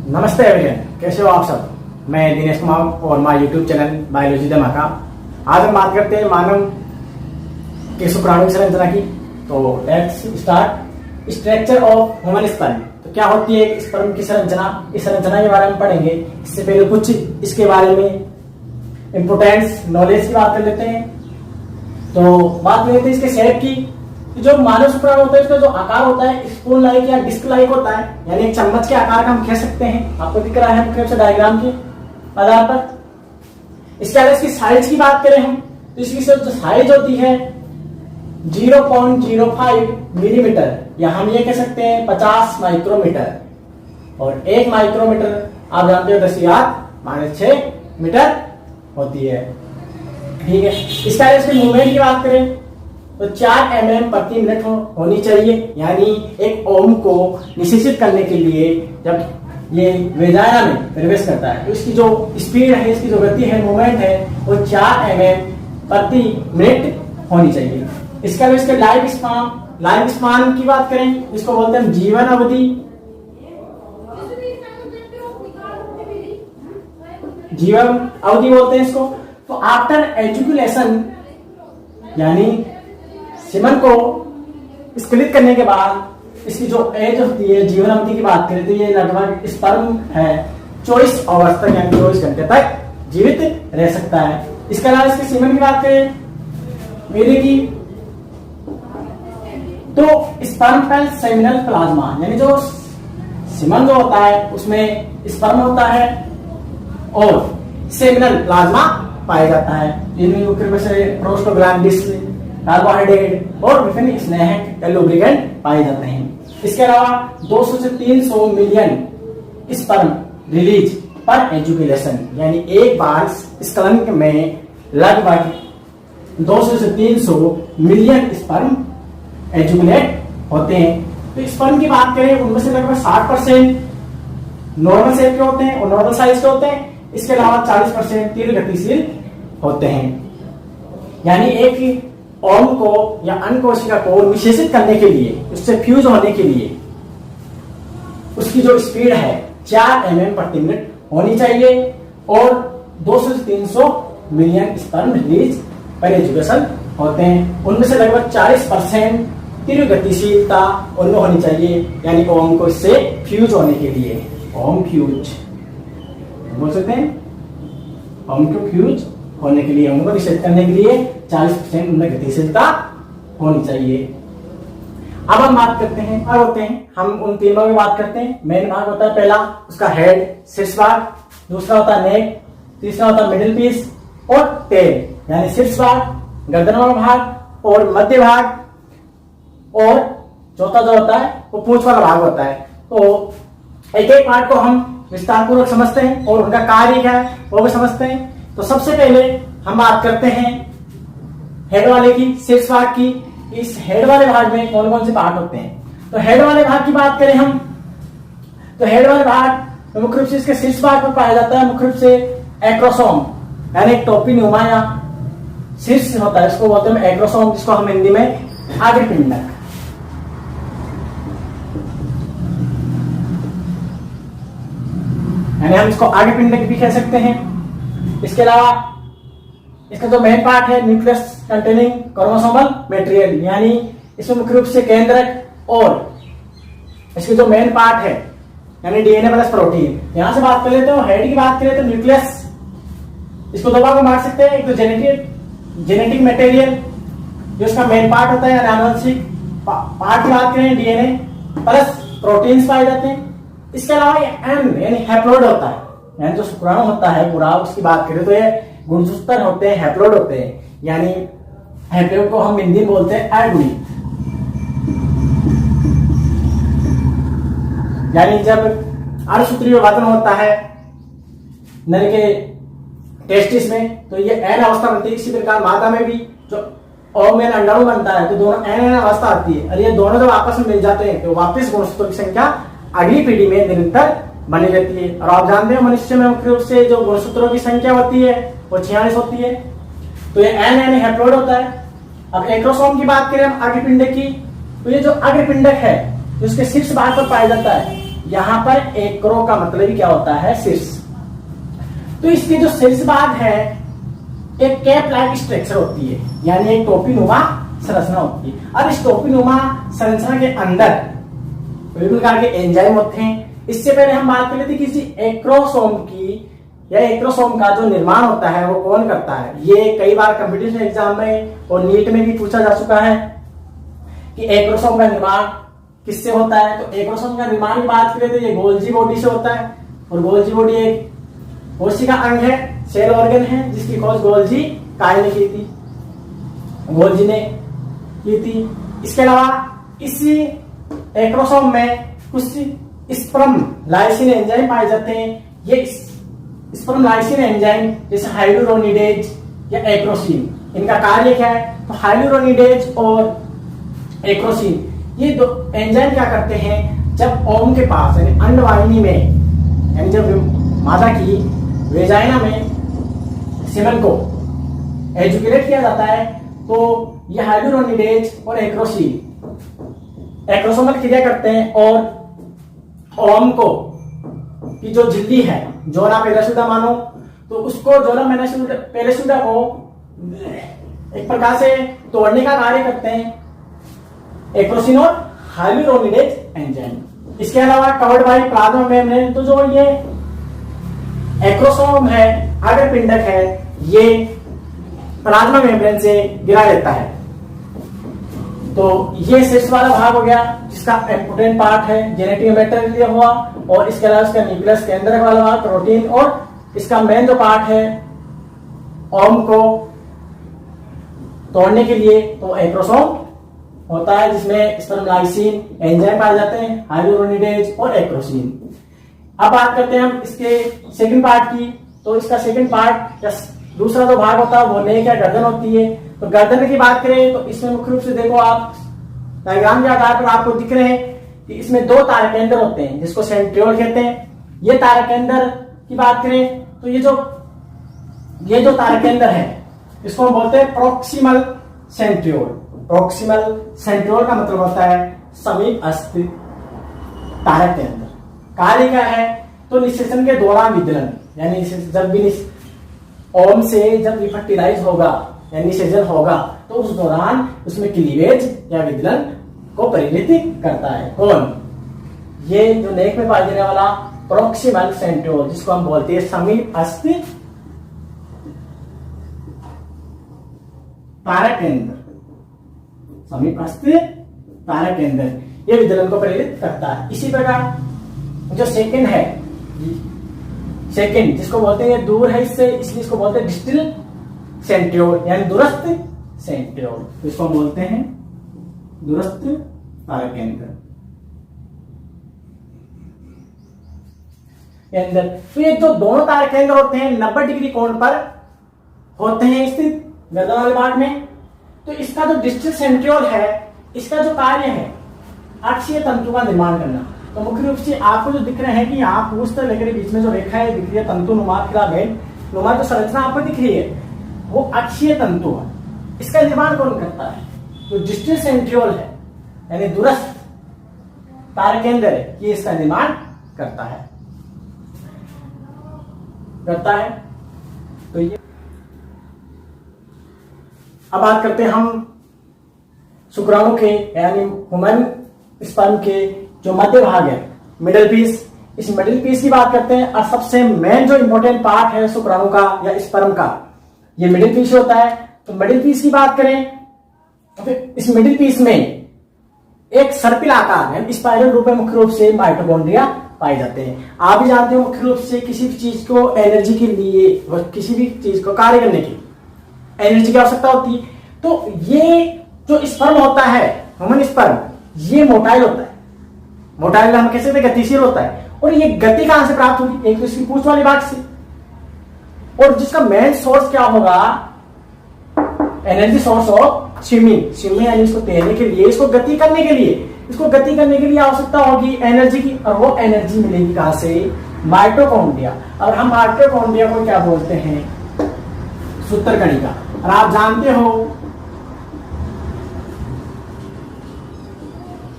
नमस्ते एवरीवन, कैसे हो आप सब। मैं दिनेश कुमार और माय यूट्यूब चैनल बायोलॉजी धमाका। आज हम बात करते हैं मानव के शुक्राणु की संरचना की। तो let's start. Structure of human sperm. तो क्या होती है स्पर्म की संरचना, इस संरचना के बारे में पढ़ेंगे। इससे पहले कुछ इसके बारे में इंपोर्टेंस नॉलेज की बात कर लेते हैं। तो बात करते हैं इसके शेप की। जो मानव शुक्राणु होता है इसका जो आकार होता है स्पून लाइक या डिस्क लाइक होता है, यानी एक चम्मच के आकार का हम कह सकते हैं। आपको दिख रहा है मुख्य से डायग्राम के आधार पर। इसके अलावा इसकी साइज की बात करें हम तो इसकी जो साइज होती है 0.05 मिलीमीटर, या हम ये कह सकते हैं 50 माइक्रोमीटर। और 1 माइक्रोमीटर आप जानते हो 10⁻⁻⁶ मीटर होती है। ठीक है। इसके अलावा इसके मूवमेंट की बात करें तो 4 mm प्रति मिनट होनी चाहिए, यानी एक ओम को निषेचित करने के लिए जब ये वेजाइना में प्रवेश करता है तो इसकी जो स्पीड है, इसकी जो गति है, मूवमेंट है, वो 4 mm प्रति मिनट होनी चाहिए। इसके अलावा इसके लाइफ स्पान की बात करें, इसको बोलते हैं जीवन अवधि। जीवन अवधि बोलते हैं इसको। तो आफ्टर एजुकुलेशन, यानी सीमन को स्खलित करने के बाद इसकी जो एज होती है, जीवन अवधि की बात करें तो ये लगभग स्पर्म है 24 आवर्स तक, यानी 24 घंटे तक जीवित रह सकता है। इसके अलावा इसके सीमन की बात करें मेरे की, तो स्पर्म का सेमिनल प्लाज्मा, यानी जो सीमन जो होता है उसमें स्पर्म होता है और सेमिनल प्लाज्मा पाया जाता है। इनमें मुख्य रूप से प्रोस्टोग्लैंडिस, कार्बोहाइड्रेट और विभिन्न स्नेहक लुब्रिकेंट पाए जाते हैं। इसके अलावा 200 से 300 मिलियन स्पर्म रिलीज पर एजुकेशन, यानी एक बार स्खलन में लगभग 200 से 300 मिलियन स्पर्म एजुकुलेट होते हैं। तो स्पर्म की बात करें उनमें से लगभग 60% नॉर्मल शेप के होते हैं और नॉर्मल साइज के होते हैं। इसके अलावा 40% तीव्र गतिशील होते हैं, यानी एक ओम को या अन्य कोशिका को निषेचित करने के लिए, उससे फ्यूज होने के लिए उसकी जो स्पीड है 4 mm प्रति मिनट होनी चाहिए और 200 से 300 मिलियन स्पर्म रिलीज पर एजुकेशन होते हैं। उनमें से लगभग 40% तीव्र गतिशीलता उनमें होनी चाहिए, यानी ओम को इससे फ्यूज होने के लिए। ओम फ्यूज बोल सकते हैं, ओम को फ्यूज होने के लिए, उनको निषेध करने के लिए 40% उनमें गतिशीलता होनी चाहिए। अब हम बात करते हैं, अब होते हैं हम उन तीनों की बात करते हैं। मेन भाग होता है पहला उसका हेड, शीर्ष भाग, दूसरा होता है नेक, तीसरा होता है मिडिल पीस और टेल, यानी शीर्ष भाग, गर्दन वाला भाग और मध्य भाग, और चौथा जो होता है वो पूंछ वाला भाग होता है। तो एक एक पार्ट को हम विस्तार पूर्वक समझते हैं और उनका कार्य क्या है वो भी समझते हैं। तो सबसे पहले हम बात करते हैं हेड वाले की, शीर्ष भाग की। इस हेड वाले भाग में कौन कौन से पार्ट होते हैं। तो हेड वाले भाग की बात करें हम तो हेड वाले भाग मुख्य रूप से इसके शीर्ष भाग पर पाया जाता है, मुख्य रूप से एक्रोसोम, यानी टोपी नुमा या शीर्ष होता है, इसको बोलते हैं एक्रोसोम, जिसको हम हिंदी में आग्रपिंडक, यानी हम इसको आग्रपिंडक भी कह सकते हैं। इसके अलावा इसका जो मेन पार्ट है न्यूक्लियस कंटेनिंग क्रोमोसोमल मटेरियल, यानी इसमें मुख्य रूप से केंद्रक और इसके जो मेन पार्ट है यानी डीएनए प्लस प्रोटीन। यहां से बात कर लेते हैं हेड की बात करें तो न्यूक्लियस, इसको दो भाग में बांट सकते हैं। एक तो जेनेटिक मटेरियल जो इसका मेन पार्ट होता है, आनुवंशिक पार्ट की बात करें डीएनए प्लस प्रोटीन्स पाए जाते हैं। इसके अलावा एम यानी हैप्लोइड होता है, यानी जो शुक्राणु होता है पूरा, उसकी बात करें तो ये गुणसूत्र होते हैं, हैप्लोइड होते हैं, यानी हैप्लोइड को हम हिंदी में बोलते हैं अगुणी। यानी जब अर्धसूत्रीय विभाजन होता है नर के टेस्टिस में तो ये एन अवस्था बनती है। इसी प्रकार मादा में भी जो ओम में अंडाणु बनता है तो दोनों एन अवस्था आती है, और ये दोनों जब आपस में मिल जाते हैं तो वापस गुणसूत्रों की संख्या अगली पीढ़ी में निरंतर बनी रहती है। और आप जानते हैं मनुष्य में मुख्य रूप से जो गुणसूत्रों की संख्या होती है वो 46 होती है। तो ये एन यानी हैप्लोइड होता है। अब एक्रोसोम की बात करें हम अग्रपिंडक की, तो ये जो अग्रपिंडक है जो इसके शीर्ष भाग पर पाया जाता है यहाँ पर एक्रो का मतलब ही क्या होता है, शीर्ष। तो इसके जो शीर्ष भाग है एक कैप लाइक स्ट्रक्चर होती है, यानी एक टोपी नुमा संरचना होती है। अब इस टोपी नुमा संरचना के अंदर विभिन्न प्रकार के एंजाइम होते हैं। इससे पहले हम बात कर लेते किसी एक्रोसोम की, या एक्रोसोम का जो निर्माण होता है वो कौन करता है। ये कई बार कंपटीशन एग्जाम में और नीट में भी पूछा जा चुका है कि एक्रोसोम का निर्माण किससे होता है। तो एक्रोसोम का निर्माण की बात करें तो ये गोल्जी बॉडी से होता है, और गोल्जी बॉडी एक कोशिका अंग है, सेल ऑर्गन है, जिसकी खोज गोल्जी काय ने की थी, गोल्जी ने की थी। इसके अलावा इसी एक्रोसोम में कुछ स्पर्म लाइसिन एंजाइम पाए जाते हैं। ये स्पर्म लाइसिन एंजाइम जैसे हाइलुरोनिडेज या एक्रोसिन, इनका कार्य क्या है, तो हाइलुरोनिडेज और एक्रोसिन ये दो एंजाइम क्या करते हैं, जब ओम के पास यानी अंडवाहिनी में, यानी जब मादा की वेजाइना में सीमन को एजुकेट किया जाता है, तो ये हाइलुरोनिडेज और एक्रोसिन एक्रोसोमल क्रिया करते हैं और ओम को की जो झिल्ली है, जोना पेरासुडा मानो, तो उसको जोना पेरासुडा को एक प्रकार से तोड़ने का कार्य करते हैं एक्रोसिन और हाइलुरोनिडेज एंजाइम। इसके अलावा कवर्ड बाय प्लाज्मा मेम्ब्रेन, तो जो ये एक्रोसोम है, अगर पिंडक है, ये प्लाज्मा मेम्ब्रेन से गिरा रहता है। तो ये शीर्ष वाला भाग हो गया जिसका इम्पोर्टेंट पार्ट है, जेनेटिक मैटर हुआ, और इसके अलावा इसका न्यूक्लियस केंद्रक वाला भाग प्रोटीन, और इसका मेन जो पार्ट है ओम को तोड़ने के लिए तो एक्रोसोम होता है, जिसमें स्पर्म लाइसिन एंजाइम पाए जाते हैं, हाइलुरोनिडेज और एक्रोसिन। अब बात करते हैं हम इसके सेकंड पार्ट की। तो इसका सेकंड पार्ट या दूसरा जो भाग होता है वो नेक या गर्दन होती है। तो गर्दन की बात करें तो इसमें मुख्य रूप से देखो आप डायग्राम के आधार पर आपको दिख रहे हैं कि इसमें दो तारकेंद्र होते हैं जिसको सेंट्रियोल कहते हैं। ये तारकेंद्र की बात करें तो ये जो तारकेंद्र है इसको हम बोलते हैं प्रोक्सिमल सेंट्रियोल। प्रोक्सिमल सेंट्रियोल का मतलब होता है समीप स्थित तारक केंद्र। कार्य क्या है, तो निषेचन के दौरान विदलन, यानी जब भी ओम से जब फर्टिलाइज होगा यानी निषेचन होगा तो उस दौरान उसमें क्लीवेज या विदलन को परिवर्तित करता है। कौन, ये जो नेक में पाई जाने वाला प्रोक्सिमल सेंट्रियोल, जिसको हम बोलते हैं समीप स्थित तारक केंद्र। समीप स्थित तारक केंद्र ये विदलन को प्रेरित करता है। इसी प्रकार जो सेकंड है, सेकंड जिसको बोलते हैं दूर है इससे, इसलिए इसको बोलते हैं डिस्टल सेंट्रियोल यानी दूरस्थ सेंट्रियोल। तो इसको हम बोलते हैं दूरस्थ तारक केंद्र। तो ये जो दोनों तारक केंद्र होते हैं 90 डिग्री कोण पर होते हैं स्थित गर्दन वाले भाग में। तो इसका जो डिस्टल सेंट्रियोल है इसका जो कार्य है अक्षीय तंतु का निर्माण करना। तो मुख्य रूप से आपको जो दिख रहे हैं कि यहाँ पूछ तक लेकर बीच में जो रेखा है दिख रही है तंतु नुमा फिलामेंट नुमा जो संरचना आपको दिख रही है वो अक्षीय तंतु है। इसका निर्माण कौन करता है, जो डिस्टल सेंट्रियोल है यानी दूरस्थ तारक केंद्र है, ये इसका निर्माण करता है। तो ये अब बात करते हैं हम शुक्राणु के यानी ह्यूमन स्पर्म के जो मध्य भाग है मिडिल पीस, इस मिडिल पीस की बात करते हैं। और सबसे मेन जो इंपॉर्टेंट पार्ट है शुक्राणु का या स्पर्म का ये मिडिल पीस होता है। तो मिडिल पीस की बात करें तो इस मिडिल पीस में एक सर्पिल आकार यानी स्पाइरल रूप में मुख्य रूप से माइटोकॉन्ड्रिया पाए जाते हैं। आप भी जानते हो मुख्य रूप से किसी भी चीज को एनर्जी के लिए, किसी भी चीज को कार्य करने की एनर्जी की आवश्यकता होती है। तो ये जो स्पर्म होता है ह्यूमन स्पर्म, ये मोटाइल होता है। मोटाइल हम कैसे गतिशील होता है, और ये गति कहां से प्राप्त होगी, एक तो इसकी पूंछ वाली भाग से, और जिसका मेन सोर्स क्या होगा, energy source of swimming. Swimming यानी इसको तैरने के लिए, इसको गति करने के लिए, इसको गति करने के लिए आवश्यकता होगी एनर्जी की, और वो एनर्जी मिलेगी कहां से, माइटोकॉन्ड्रिया। और हम माइटोकॉन्ड्रिया को क्या बोलते हैं, सूत्रकणिका। और आप जानते हो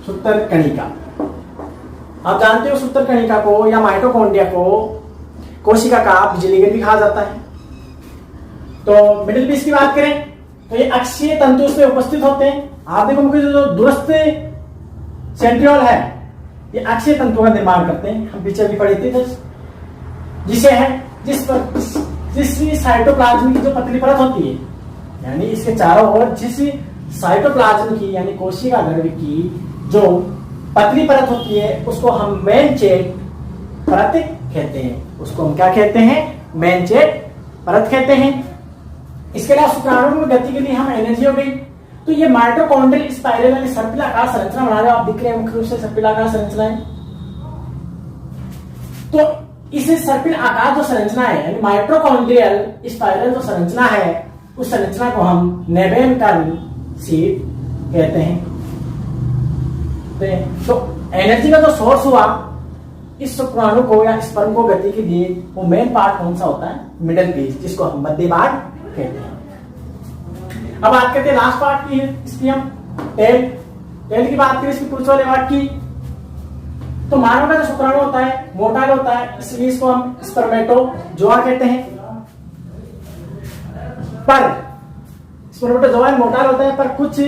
सूत्रकणिका, आप जानते हो सूत्र कणिका को या माइटोकॉन्ड्रिया को कोशिका का बिजली घर भी कहा जाता है। तो मिडिल पीस की बात करें तो ये अक्षीय तंतु उसमें उपस्थित होते हैं। आप देखो मुझे जो दूरस्थ सेंट्रियोल है ये अक्षीय तंतु का निर्माण करते हैं, हम पीछे भी पढ़े थे, जिसे है जिस साइटोप्लाज्म की जो पतली परत होती है, यानी इसके चारों ओर जिस साइटोप्लाज्म की यानी कोशिका गर्भ की जो पतली परत होती है उसको हम मेन चेन परत कहते हैं। उसको हम क्या कहते हैं? मेन चेन परत कहते हैं। इसके अलावा शुक्राणु में गति के लिए हम एनर्जी हो गई। तो ये माइटोकॉन्ड्रियल स्पाइरल यानी सर्पिलाकार संरचना बना रहे हो, आप दिख रहे हैं मुख्य रूप से सर्पिलाकार संरचना है। तो इस सर्पिल आकार जो संरचना है यानी माइटोकॉन्ड्रियल स्पाइरल जो संरचना है उस संरचना को हम नेबेनकन सीट कहते हैं। तो एनर्जी का जो सोर्स हुआ इस शुक्राणु को या स्पर्म को गति के लिए वो मेन पार्ट कौन सा होता है? मिडिल पीस, जिसको हम मध्य भाग कहते हैं। अब बात करते हैं लास्ट पार्ट की, इसकी हम टेल की बात करें, इसकी पूछ वाले वाट की। तो मानव का जो शुक्राणु होता है मोटार होता है, इसलिए इसको हम स्पर्मेटोजोआ कहते हैं। पर स्पर्मेटोजोआ मोटार होता है, पर कुछ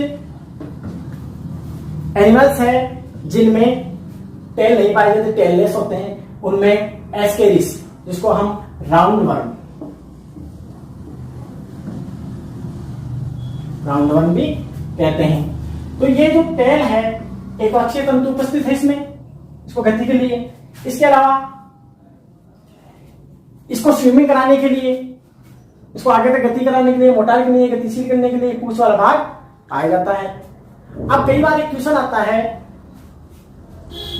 एनिमल्स हैं जिनमें टेल नहीं पाए जाते, टेललेस होते हैं। उनमें एस्केरिस, जिसको हम राउंड वर्म भी कहते हैं। तो ये जो टेल है एक अक्षीय तंतु उपस्थित है इसमें, इसको गति के लिए। इसके अलावा इसको स्विमिंग कराने के लिए, इसको आगे तक गति कराने के लिए, मोटार के लिए, गतिशील करने के लिए पूंछ वाला भाग पाया जाता है। अब कई बार एक क्वेश्चन आता है,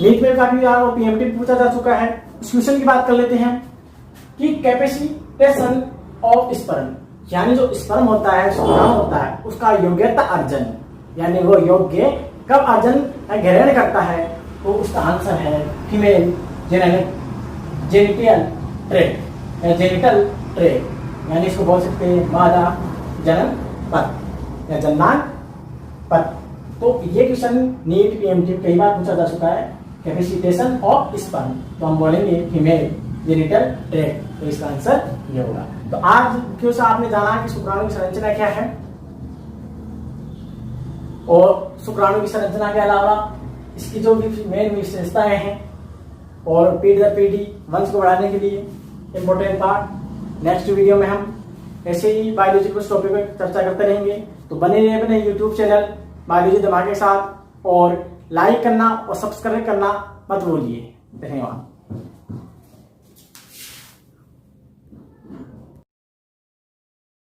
नीट में काफी बार वो पीएमटी पूछा जा चुका है, उस क्वेश्चन की बात कर लेते हैं कि कैपेसिटेशन ऑफ स्पर्म, यानी जो स्पर्म होता है, शुक्राणु होता है, उसका योग्यता अर्जन, यानी वो योग्य कब अर्जन ग्रहण करता है, तो उसका आंसर है फीमेल जेनिटल ट्रैक्ट या जेनिटल ट्रैक्ट, यानी इसको बोल सकते हैं मादा जनन पथ या जननांग पथ। तो ये क्वेश्चन नीट पीएमटी कई बार पूछा जा चुका है, कैपेसिटेशन ऑफ स्पर्म, तो हम बोलेंगे फीमेल जेनिटल ट्रैक्ट, तो इसका आंसर ये होगा। तो आज क्यों से आपने जाना कि शुक्राणु की संरचना क्या है, और शुक्राणु की संरचना के अलावा इसकी जो भी मेन विशेषताएं हैं, और पीढ़ी दर पीढ़ी वंश को बढ़ाने के लिए इंपॉर्टेंट पार्ट। नेक्स्ट वीडियो में हम ऐसे ही बायोलॉजी के टॉपिक पर चर्चा करते रहेंगे। तो बने रहिए अपने यूट्यूब चैनल बायोलॉजी दिमाग के साथ, और लाइक करना और सब्सक्राइब करना मत भूलिए। धन्यवाद।